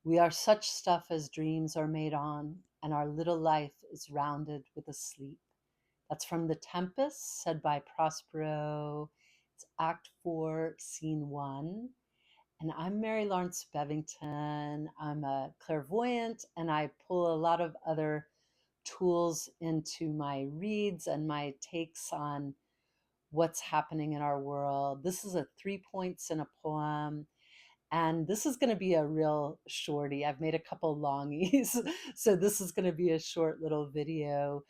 We are such stuff as dreams are made on, and our little life is rounded with a sleep. That's from The Tempest, said by Prospero. It's Act 4, Scene 1. And I'm Mary-Laurence Bevington. I'm a clairvoyant, and I pull a lot of other tools into my reads and my takes on what's happening in our world. This is a 3 points in a poem. And this is going to be a real shorty. I've made a couple longies. So this is going to be a short little video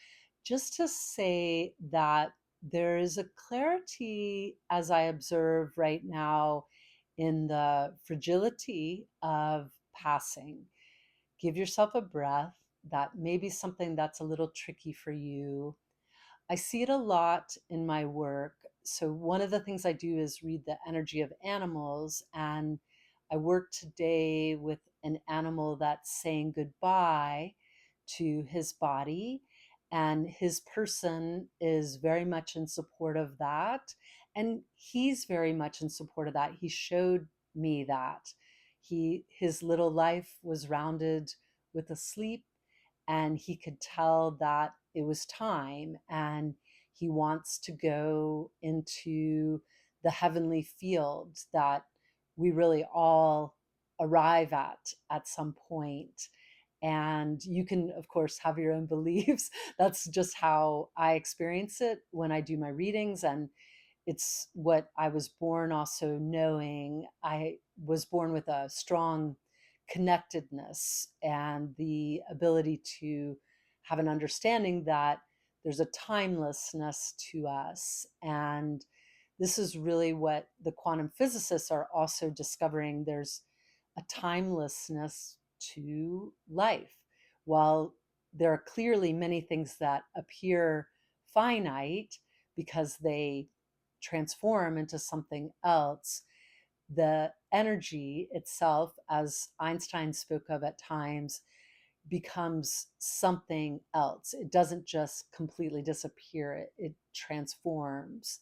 just to say that there is a clarity as I observe right now in the fragility of passing. Give yourself a breath. That may be something that's a little tricky for you. I see it a lot in my work. So one of the things I do is read the energy of animals, and I work today with an animal that's saying goodbye to his body, and his person is very much in support of that, and he's very much in support of that. He showed me that his little life was rounded with a sleep, and he could tell that it was time, and he wants to go into the heavenly field that we really all arrive at some point. And you can, of course, have your own beliefs. That's just how I experience it when I do my readings. And it's what I was born also knowing. I was born with a strong connectedness and the ability to have an understanding that there's a timelessness to us. And this is really what the quantum physicists are also discovering. There's a timelessness to life. While there are clearly many things that appear finite because they transform into something else, the energy itself, as Einstein spoke of at times, becomes something else. It doesn't just completely disappear, it transforms.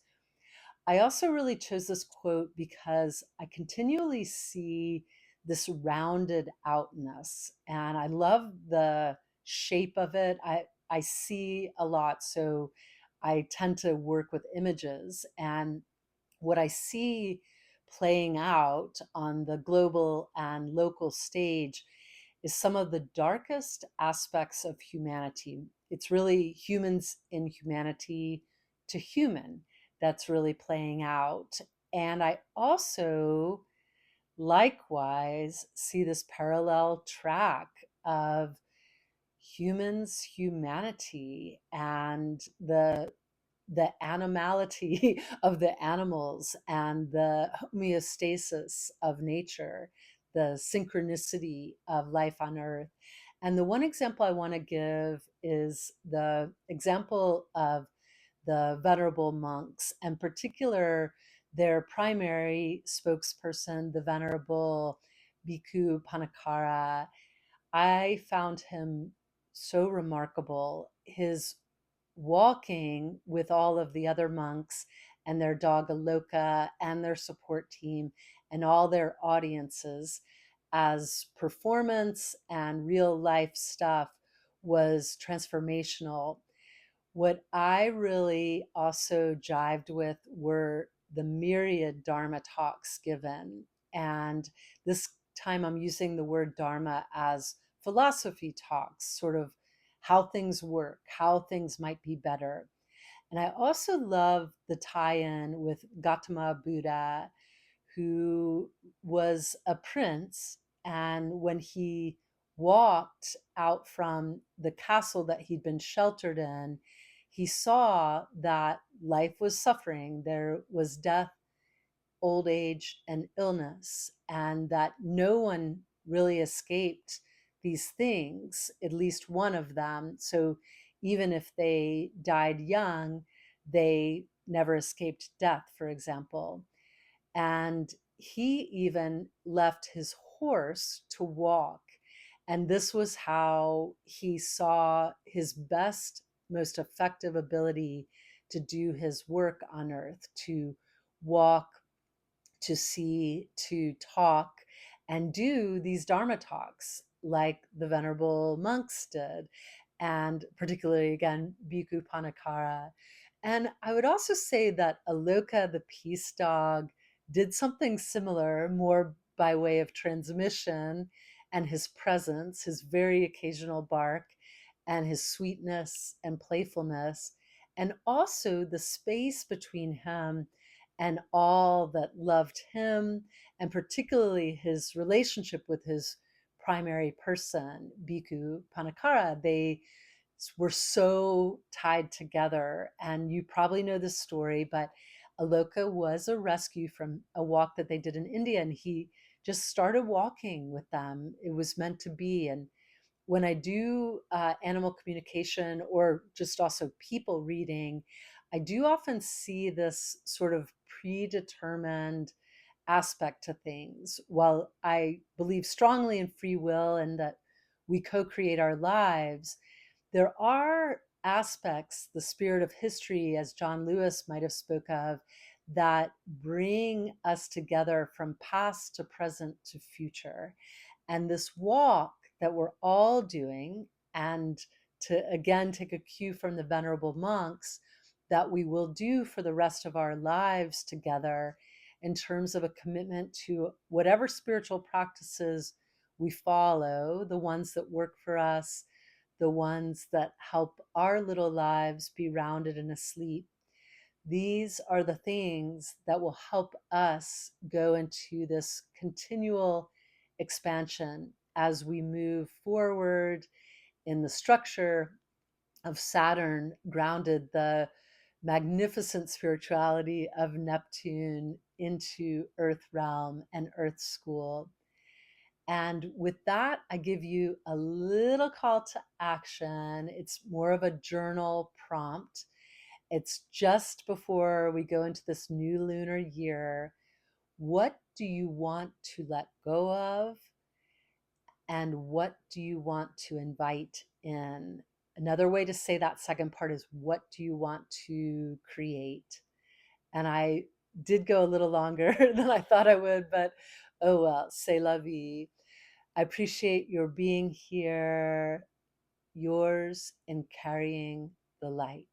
I also really chose this quote because I continually see this rounded outness, and I love the shape of it. I see a lot, so I tend to work with images. And what I see playing out on the global and local stage is some of the darkest aspects of humanity. It's really humans in humanity to human that's really playing out. And I also likewise see this parallel track of humans, humanity, and the animality of the animals and the homeostasis of nature, the synchronicity of life on earth. And the one example I want to give is the example of the Venerable monks, in particular, their primary spokesperson, the Venerable Bhikkhu Panakara. I found him so remarkable. His walking with all of the other monks and their dog Aloka and their support team and all their audiences as performance and real life stuff was transformational. What I really also jived with were the myriad Dharma talks given. And this time I'm using the word Dharma as philosophy talks, sort of how things work, how things might be better. And I also love the tie-in with Gautama Buddha, who was a prince. And when he walked out from the castle that he'd been sheltered in, he saw that life was suffering. There was death, old age, and illness, and that no one really escaped these things, at least one of them. So even if they died young, they never escaped death, for example. And he even left his horse to walk. And this was how he saw his best, most effective ability to do his work on earth, to walk, to see, to talk. and do these Dharma talks like the Venerable monks did, and particularly, again, Bhikkhu Panakara. And I would also say that Aloka, the peace dog, did something similar, more by way of transmission and his presence, his very occasional bark, and his sweetness and playfulness, and also the space between him and all that loved him, and particularly his relationship with his primary person, Bhikkhu Panakara. They were so tied together. And you probably know this story, but Aloka was a rescue from a walk that they did in India, and he just started walking with them. It was meant to be. And when I do animal communication or just also people reading, I do often see this sort of predetermined aspect to things. While I believe strongly in free will and that we co create our lives, there are aspects, the spirit of history, as John Lewis might have spoke of, that bring us together from past to present to future. And this walk that we're all doing, and to again take a cue from the Venerable monks, that we will do for the rest of our lives together in terms of a commitment to whatever spiritual practices we follow, the ones that work for us, the ones that help our little lives be rounded and asleep. These are the things that will help us go into this continual expansion as we move forward in the structure of Saturn, grounded the magnificent spirituality of Neptune into Earth realm and Earth school. And with that, I give you a little call to action. It's more of a journal prompt. It's just before we go into this new lunar year. What do you want to let go of? And what do you want to invite in? Another way to say that second part is, what do you want to create? And I did go a little longer than I thought I would, but oh well, c'est la vie. I appreciate your being here, yours in carrying the light.